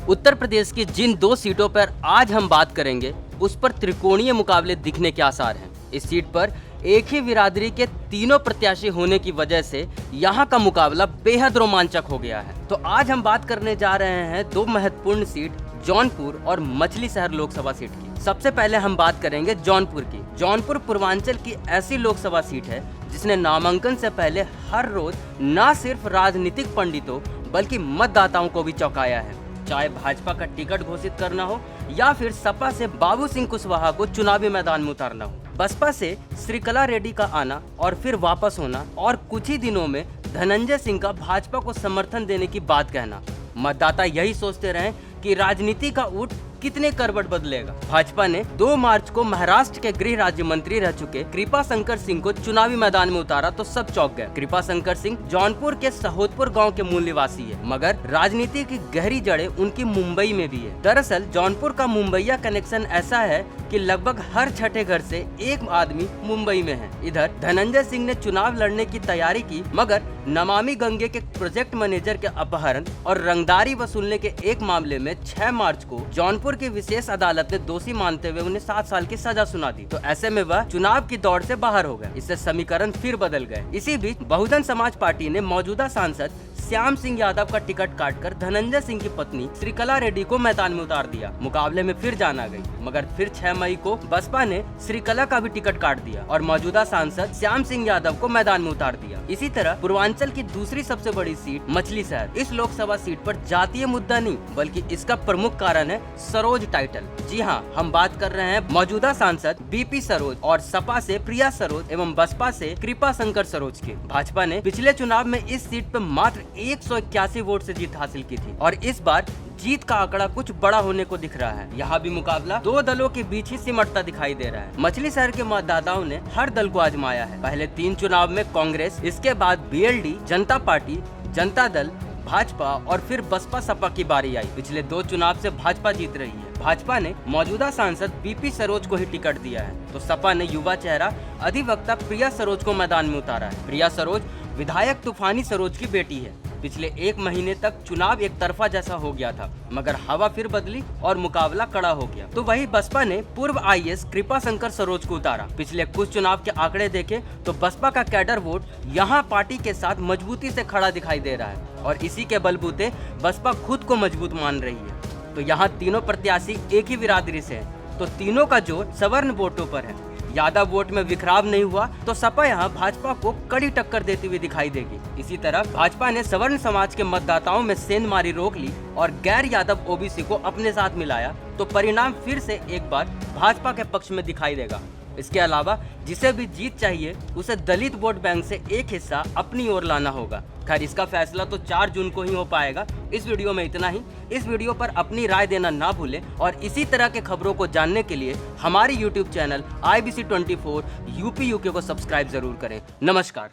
उत्तर प्रदेश की जिन 2 सीटों पर आज हम बात करेंगे, उस पर त्रिकोणीय मुकाबले दिखने के आसार हैं। इस सीट पर एक ही बिरादरी के तीनों प्रत्याशी होने की वजह से यहाँ का मुकाबला बेहद रोमांचक हो गया है। तो आज हम बात करने जा रहे हैं 2 महत्वपूर्ण सीट, जौनपुर और मछली शहर लोकसभा सीट की। सबसे पहले हम बात करेंगे जौनपुर की। जौनपुर पूर्वांचल की ऐसी लोकसभा सीट है जिसने नामांकन से पहले हर रोज न सिर्फ राजनीतिक पंडितों बल्कि मतदाताओं को भी चौंकाया है। चाहे भाजपा का टिकट घोषित करना हो या फिर सपा से बाबू सिंह कुशवाहा को चुनावी मैदान में उतारना हो, बसपा से श्रीकला रेड्डी का आना और फिर वापस होना और कुछ ही दिनों में धनंजय सिंह का भाजपा को समर्थन देने की बात कहना, मतदाता यही सोचते रहे कि राजनीति का ऊँट कितने करवट बदलेगा। भाजपा ने 2 मार्च को महाराष्ट्र के गृह राज्य मंत्री रह चुके कृपा शंकर सिंह को चुनावी मैदान में उतारा तो सब चौंक गए। कृपा शंकर सिंह जौनपुर के सहोदपुर गांव के मूल निवासी है, मगर राजनीति की गहरी जड़ें उनकी मुंबई में भी है। दरअसल जौनपुर का मुंबईया कनेक्शन ऐसा है कि लगभग हर छठे घर से एक आदमी मुंबई में है। इधर धनंजय सिंह ने चुनाव लड़ने की तैयारी की, मगर नमामि गंगे के प्रोजेक्ट मैनेजर के अपहरण और रंगदारी वसूलने के एक मामले में 6 मार्च को जौनपुर की विशेष अदालत ने दोषी मानते हुए उन्हें 7 साल की सजा सुना दी। तो ऐसे में वह चुनाव की दौड़ से बाहर हो गए। इससे समीकरण फिर बदल गए। इसी बीच बहुजन समाज पार्टी ने मौजूदा सांसद श्याम सिंह यादव का टिकट काटकर धनंजय सिंह की पत्नी श्रीकला रेड्डी को मैदान में उतार दिया। मुकाबले में फिर जान आ गई, मगर फिर 6 मई को बसपा ने श्रीकला का भी टिकट काट दिया और मौजूदा सांसद श्याम सिंह यादव को मैदान में उतार दिया। इसी तरह पूर्वांचल की दूसरी सबसे बड़ी सीट मछली शहर, इस लोकसभा सीट पर जातीय मुद्दा नहीं बल्कि इसका प्रमुख कारण है सरोज टाइटल। जी हाँ, हम बात कर रहे हैं मौजूदा सांसद बीपी सरोज और सपा से प्रिया सरोज एवं बसपा से कृपा शंकर सरोज की। भाजपा ने पिछले चुनाव में इस सीट पर मात्र 181 वोट से जीत हासिल की थी और इस बार जीत का आंकड़ा कुछ बड़ा होने को दिख रहा है। यहाँ भी मुकाबला 2 दलों के बीच ही सिमटता दिखाई दे रहा है। मछली शहर के मतदाताओं ने हर दल को आजमाया है। पहले 3 चुनाव में कांग्रेस, इसके बाद बीएलडी, जनता पार्टी, जनता दल, भाजपा और फिर बसपा सपा की बारी आई। पिछले 2 चुनाव से भाजपा जीत रही है। भाजपा ने मौजूदा सांसद बीपी सरोज को ही टिकट दिया है, तो सपा ने युवा चेहरा अधिवक्ता प्रिया सरोज को मैदान में उतारा है। प्रिया सरोज विधायक तूफानी सरोज की बेटी है। पिछले 1 महीने तक चुनाव एक तरफा जैसा हो गया था, मगर हवा फिर बदली और मुकाबला कड़ा हो गया। तो वही बसपा ने पूर्व आईएएस कृपा शंकर सरोज को उतारा। पिछले कुछ चुनाव के आंकड़े देखें तो बसपा का कैडर वोट यहाँ पार्टी के साथ मजबूती से खड़ा दिखाई दे रहा है और इसी के बलबूते बसपा खुद को मजबूत मान रही है। तो यहाँ तीनों प्रत्याशी एक ही बिरादरी से हैं, तो तीनों का जोर सवर्ण वोटों पर है। यादव वोट में विखराव नहीं हुआ तो सपा यहाँ भाजपा को कड़ी टक्कर देती हुई दिखाई देगी। इसी तरह भाजपा ने सवर्ण समाज के मतदाताओं में सेंधमारी रोक ली और गैर यादव ओबीसी को अपने साथ मिलाया, तो परिणाम फिर से एक बार भाजपा के पक्ष में दिखाई देगा। इसके अलावा जिसे भी जीत चाहिए उसे दलित वोट बैंक से एक हिस्सा अपनी ओर लाना होगा। खैर, इसका फैसला तो 4 जून को ही हो पाएगा। इस वीडियो में इतना ही। इस वीडियो पर अपनी राय देना ना भूलें और इसी तरह के खबरों को जानने के लिए हमारी YouTube channel IBC 24 UP UK को सब्सक्राइब जरूर करें। नमस्कार।